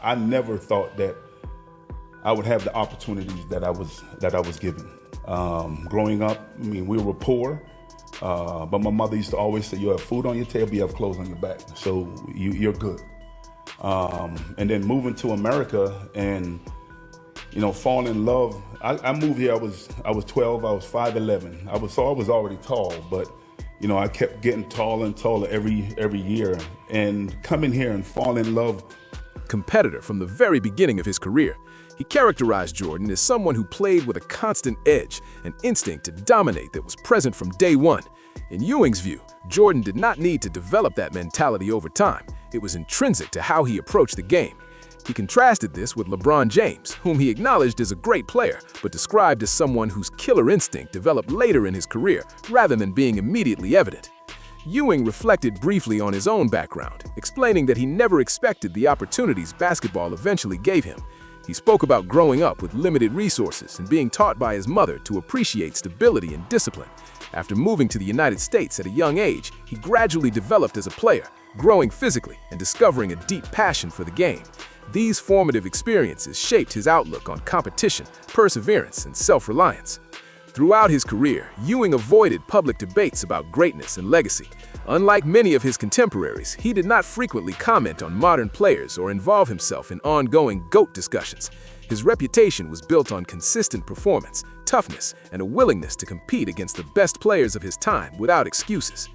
I never thought that I would have the opportunities that I was given. Growing up, I mean, we were poor, but my mother used to always say, you have food on your table, you have clothes on your back, so you're good. And then moving to America and, falling in love. I moved here, I was 12, I was 5'11". I was already tall, but I kept getting taller and taller every year. And coming here and falling in love. Competitor from the very beginning of his career, he characterized Jordan as someone who played with a constant edge, an instinct to dominate that was present from day one. In Ewing's view, Jordan did not need to develop that mentality over time. It was intrinsic to how he approached the game. He contrasted this with LeBron James, whom he acknowledged as a great player, but described as someone whose killer instinct developed later in his career, rather than being immediately evident. Ewing reflected briefly on his own background, explaining that he never expected the opportunities basketball eventually gave him. He spoke about growing up with limited resources and being taught by his mother to appreciate stability and discipline. After moving to the United States at a young age, he gradually developed as a player, growing physically and discovering a deep passion for the game. These formative experiences shaped his outlook on competition, perseverance, and self-reliance. Throughout his career, Ewing avoided public debates about greatness and legacy. Unlike many of his contemporaries, he did not frequently comment on modern players or involve himself in ongoing GOAT discussions. His reputation was built on consistent performance, toughness, and a willingness to compete against the best players of his time without excuses.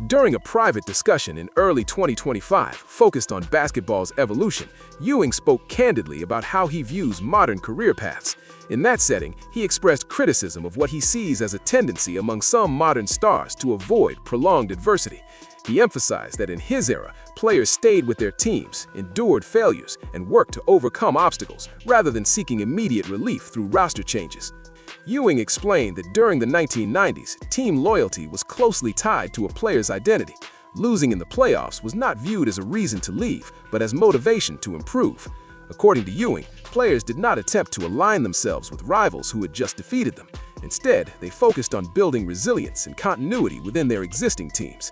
During a private discussion in early 2025 focused on basketball's evolution, Ewing spoke candidly about how he views modern career paths. In that setting, he expressed criticism of what he sees as a tendency among some modern stars to avoid prolonged adversity. He emphasized that in his era, players stayed with their teams, endured failures, and worked to overcome obstacles, rather than seeking immediate relief through roster changes. Ewing explained that during the 1990s, team loyalty was closely tied to a player's identity. Losing in the playoffs was not viewed as a reason to leave, but as motivation to improve. According to Ewing, players did not attempt to align themselves with rivals who had just defeated them. Instead, they focused on building resilience and continuity within their existing teams.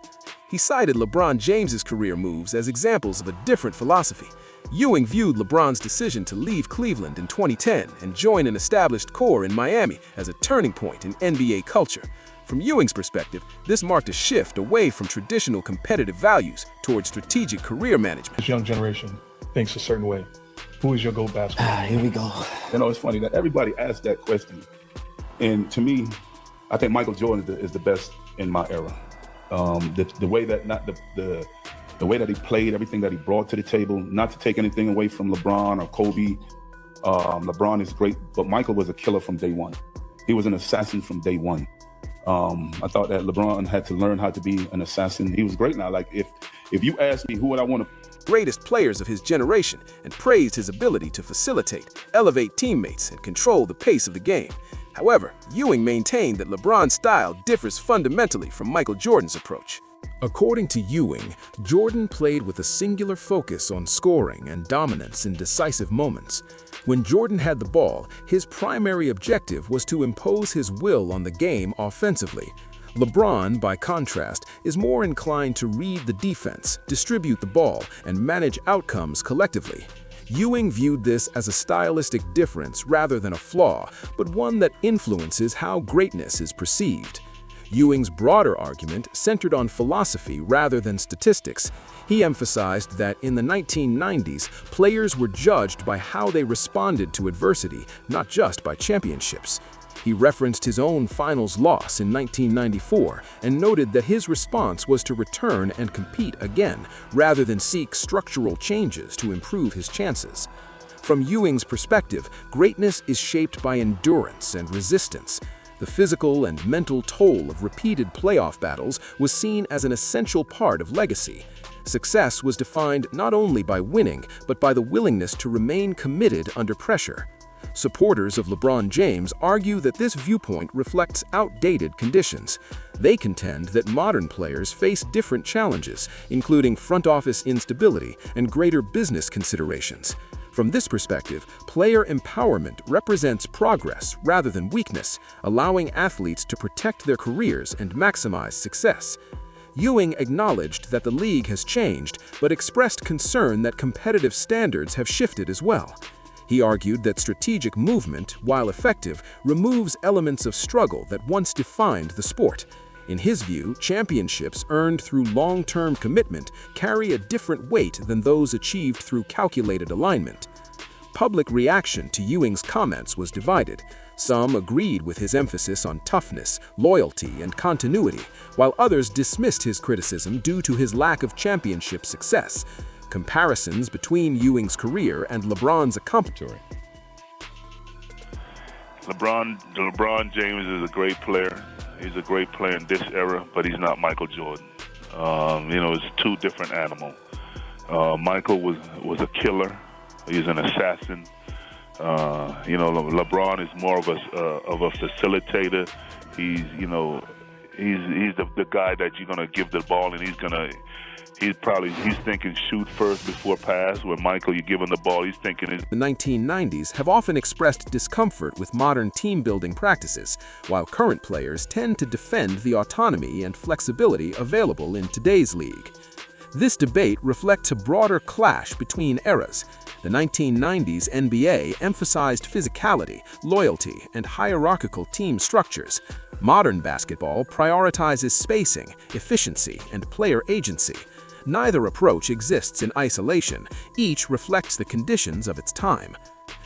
He cited LeBron James's career moves as examples of a different philosophy. Ewing viewed LeBron's decision to leave Cleveland in 2010 and join an established core in Miami as a turning point in NBA culture. From Ewing's perspective, this marked a shift away from traditional competitive values towards strategic career management. This young generation thinks a certain way. Who is your GOAT basketball? Here we go. It's funny that everybody asked that question. And to me, I think Michael Jordan is the best in my era. The way that the way that he played, everything that he brought to the table, not to take anything away from LeBron or Kobe. LeBron is great, but Michael was a killer from day one. He was an assassin from day one. I thought that LeBron had to learn how to be an assassin. He was great now. Like if you ask me who would I want to greatest players of his generation and praised his ability to facilitate, elevate teammates, and control the pace of the game. However, Ewing maintained that LeBron's style differs fundamentally from Michael Jordan's approach. According to Ewing, Jordan played with a singular focus on scoring and dominance in decisive moments. When Jordan had the ball, his primary objective was to impose his will on the game offensively. LeBron, by contrast, is more inclined to read the defense, distribute the ball, and manage outcomes collectively. Ewing viewed this as a stylistic difference rather than a flaw, but one that influences how greatness is perceived. Ewing's broader argument centered on philosophy rather than statistics. He emphasized that in the 1990s, players were judged by how they responded to adversity, not just by championships. He referenced his own finals loss in 1994 and noted that his response was to return and compete again, rather than seek structural changes to improve his chances. From Ewing's perspective, greatness is shaped by endurance and resistance. The physical and mental toll of repeated playoff battles was seen as an essential part of legacy. Success was defined not only by winning, but by the willingness to remain committed under pressure. Supporters of LeBron James argue that this viewpoint reflects outdated conditions. They contend that modern players face different challenges, including front office instability and greater business considerations. From this perspective, player empowerment represents progress rather than weakness, allowing athletes to protect their careers and maximize success. Ewing acknowledged that the league has changed, but expressed concern that competitive standards have shifted as well. He argued that strategic movement, while effective, removes elements of struggle that once defined the sport. In his view, championships earned through long-term commitment carry a different weight than those achieved through calculated alignment. Public reaction to Ewing's comments was divided. Some agreed with his emphasis on toughness, loyalty, and continuity, while others dismissed his criticism due to his lack of championship success. Comparisons between Ewing's career and LeBron's accomplishment. LeBron James is a great player. He's a great player in this era, but he's not Michael Jordan. It's two different animals. Michael was a killer. He's an assassin. LeBron is more of a facilitator. He's the guy that you're gonna give the ball, and he's thinking shoot first before pass. Where Michael, you give him the ball, he's thinking. The 1990s have often expressed discomfort with modern team-building practices, while current players tend to defend the autonomy and flexibility available in today's league. This debate reflects a broader clash between eras. The 1990s NBA emphasized physicality, loyalty, and hierarchical team structures. Modern basketball prioritizes spacing, efficiency, and player agency. Neither approach exists in isolation. Each reflects the conditions of its time.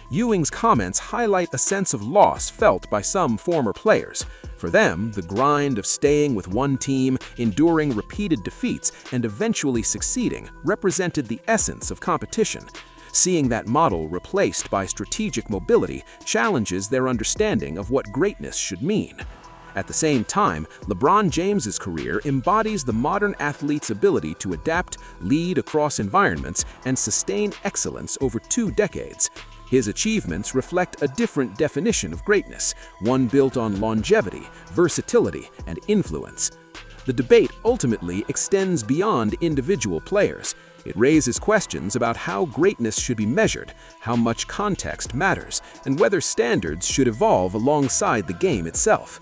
Ewing's comments highlight a sense of loss felt by some former players. For them, the grind of staying with one team, enduring repeated defeats, and eventually succeeding represented the essence of competition. Seeing that model replaced by strategic mobility challenges their understanding of what greatness should mean. At the same time, LeBron James's career embodies the modern athlete's ability to adapt, lead across environments, and sustain excellence over 2 decades. His achievements reflect a different definition of greatness, one built on longevity, versatility, and influence. The debate ultimately extends beyond individual players. It raises questions about how greatness should be measured, how much context matters, and whether standards should evolve alongside the game itself.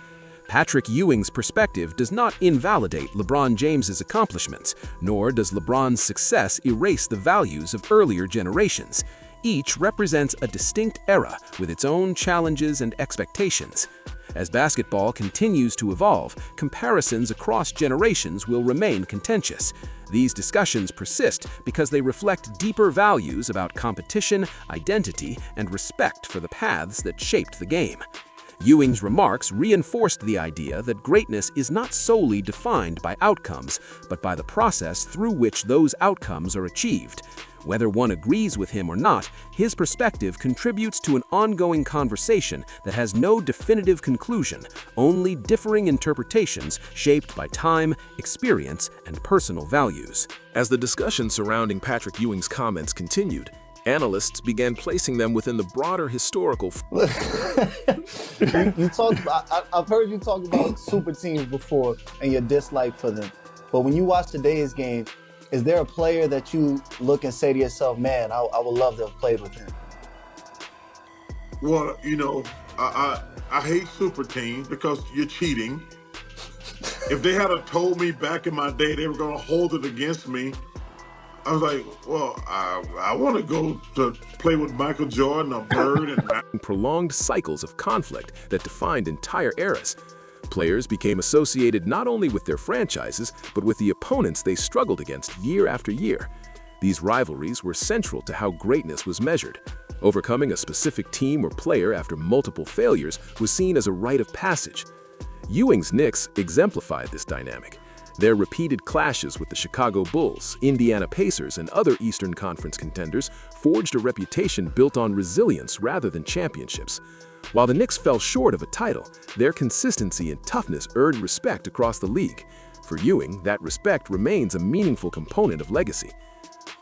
Patrick Ewing's perspective does not invalidate LeBron James's accomplishments, nor does LeBron's success erase the values of earlier generations. Each represents a distinct era with its own challenges and expectations. As basketball continues to evolve, comparisons across generations will remain contentious. These discussions persist because they reflect deeper values about competition, identity, and respect for the paths that shaped the game. Ewing's remarks reinforced the idea that greatness is not solely defined by outcomes, but by the process through which those outcomes are achieved. Whether one agrees with him or not, his perspective contributes to an ongoing conversation that has no definitive conclusion, only differing interpretations shaped by time, experience, and personal values. As the discussion surrounding Patrick Ewing's comments continued, analysts began placing them within the broader historical. you talked about. I've heard you talk about super teams before and your dislike for them. But when you watch today's game, is there a player that you look and say to yourself, "Man, I would love to have played with him"? Well, I hate super teams because you're cheating. If they had told me back in my day they were going to hold it against me, I was like, well, I want to go to play with Michael Jordan or Bird and prolonged cycles of conflict that defined entire eras. Players became associated not only with their franchises, but with the opponents they struggled against year after year. These rivalries were central to how greatness was measured. Overcoming a specific team or player after multiple failures was seen as a rite of passage. Ewing's Knicks exemplified this dynamic. Their repeated clashes with the Chicago Bulls, Indiana Pacers, and other Eastern Conference contenders forged a reputation built on resilience rather than championships. While the Knicks fell short of a title, their consistency and toughness earned respect across the league. For Ewing, that respect remains a meaningful component of legacy.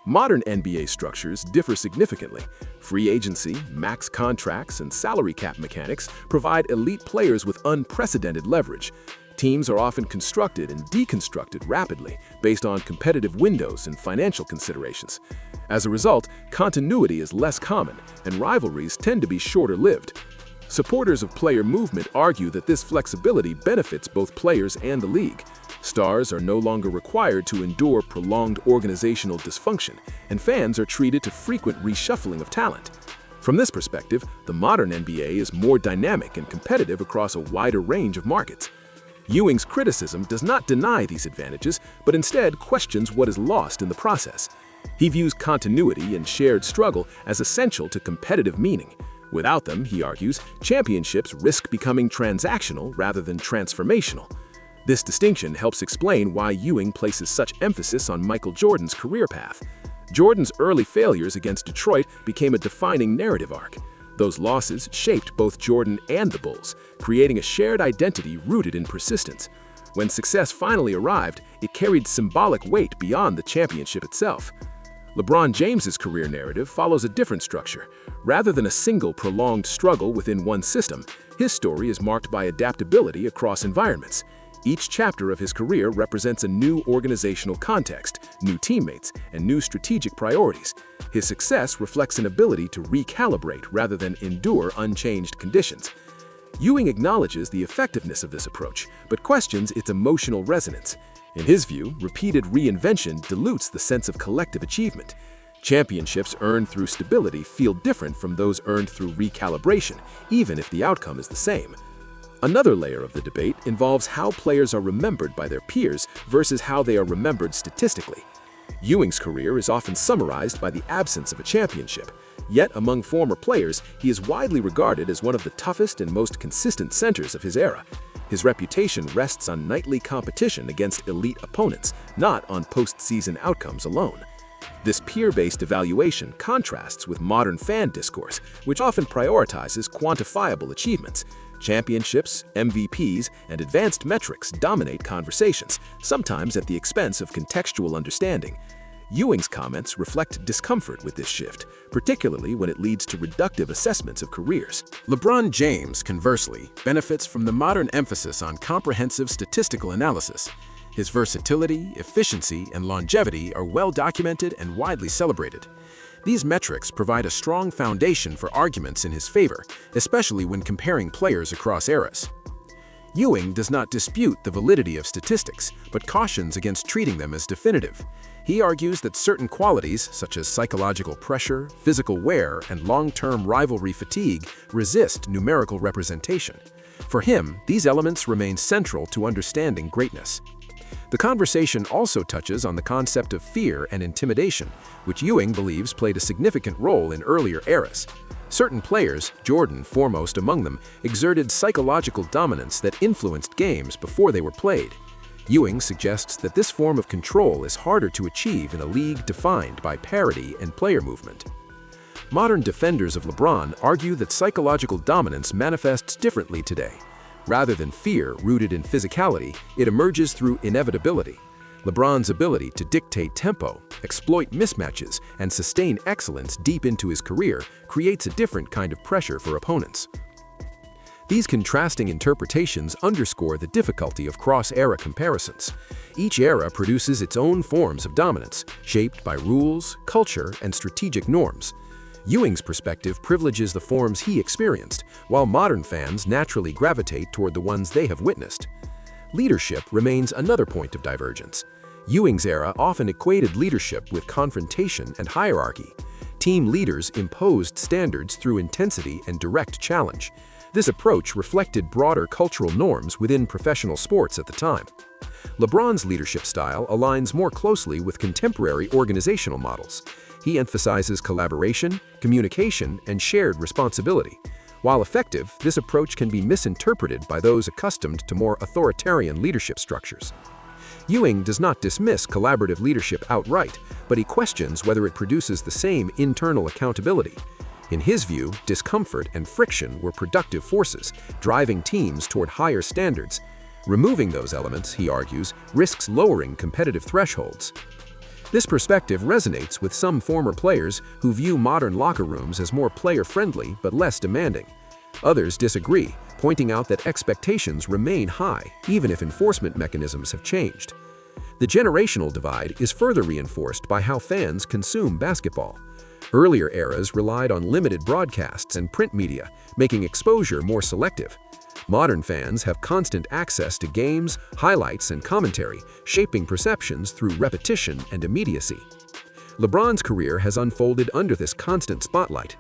Modern NBA structures differ significantly. Free agency, max contracts, and salary cap mechanics provide elite players with unprecedented leverage. Teams are often constructed and deconstructed rapidly based on competitive windows and financial considerations. As a result, continuity is less common, and rivalries tend to be shorter-lived. Supporters of player movement argue that this flexibility benefits both players and the league. Stars are no longer required to endure prolonged organizational dysfunction, and fans are treated to frequent reshuffling of talent. From this perspective, the modern NBA is more dynamic and competitive across a wider range of markets. Ewing's criticism does not deny these advantages, but instead questions what is lost in the process. He views continuity and shared struggle as essential to competitive meaning. Without them, he argues, championships risk becoming transactional rather than transformational. This distinction helps explain why Ewing places such emphasis on Michael Jordan's career path. Jordan's early failures against Detroit became a defining narrative arc. Those losses shaped both Jordan and the Bulls, creating a shared identity rooted in persistence. When success finally arrived, it carried symbolic weight beyond the championship itself. LeBron James's career narrative follows a different structure. Rather than a single prolonged struggle within one system, his story is marked by adaptability across environments. Each chapter of his career represents a new organizational context, new teammates, and new strategic priorities. His success reflects an ability to recalibrate rather than endure unchanged conditions. Ewing acknowledges the effectiveness of this approach, but questions its emotional resonance. In his view, repeated reinvention dilutes the sense of collective achievement. Championships earned through stability feel different from those earned through recalibration, even if the outcome is the same. Another layer of the debate involves how players are remembered by their peers versus how they are remembered statistically. Ewing's career is often summarized by the absence of a championship. Yet among former players, he is widely regarded as one of the toughest and most consistent centers of his era. His reputation rests on nightly competition against elite opponents, not on postseason outcomes alone. This peer-based evaluation contrasts with modern fan discourse, which often prioritizes quantifiable achievements. Championships, MVPs, and advanced metrics dominate conversations, sometimes at the expense of contextual understanding. Ewing's comments reflect discomfort with this shift, particularly when it leads to reductive assessments of careers. LeBron James, conversely, benefits from the modern emphasis on comprehensive statistical analysis. His versatility, efficiency, and longevity are well documented and widely celebrated. These metrics provide a strong foundation for arguments in his favor, especially when comparing players across eras. Ewing does not dispute the validity of statistics, but cautions against treating them as definitive. He argues that certain qualities, such as psychological pressure, physical wear, and long-term rivalry fatigue, resist numerical representation. For him, these elements remain central to understanding greatness. The conversation also touches on the concept of fear and intimidation, which Ewing believes played a significant role in earlier eras. Certain players, Jordan foremost among them, exerted psychological dominance that influenced games before they were played. Ewing suggests that this form of control is harder to achieve in a league defined by parity and player movement. Modern defenders of LeBron argue that psychological dominance manifests differently today. Rather than fear rooted in physicality, it emerges through inevitability. LeBron's ability to dictate tempo, exploit mismatches, and sustain excellence deep into his career creates a different kind of pressure for opponents. These contrasting interpretations underscore the difficulty of cross-era comparisons. Each era produces its own forms of dominance, shaped by rules, culture, and strategic norms. Ewing's perspective privileges the forms he experienced, while modern fans naturally gravitate toward the ones they have witnessed. Leadership remains another point of divergence. Ewing's era often equated leadership with confrontation and hierarchy. Team leaders imposed standards through intensity and direct challenge. This approach reflected broader cultural norms within professional sports at the time. LeBron's leadership style aligns more closely with contemporary organizational models. He emphasizes collaboration, communication, and shared responsibility. While effective, this approach can be misinterpreted by those accustomed to more authoritarian leadership structures. Ewing does not dismiss collaborative leadership outright, but he questions whether it produces the same internal accountability. In his view, discomfort and friction were productive forces, driving teams toward higher standards. Removing those elements, he argues, risks lowering competitive thresholds. This perspective resonates with some former players who view modern locker rooms as more player-friendly but less demanding. Others disagree, pointing out that expectations remain high, even if enforcement mechanisms have changed. The generational divide is further reinforced by how fans consume basketball. Earlier eras relied on limited broadcasts and print media, making exposure more selective. Modern fans have constant access to games, highlights, and commentary, shaping perceptions through repetition and immediacy. LeBron's career has unfolded under this constant spotlight.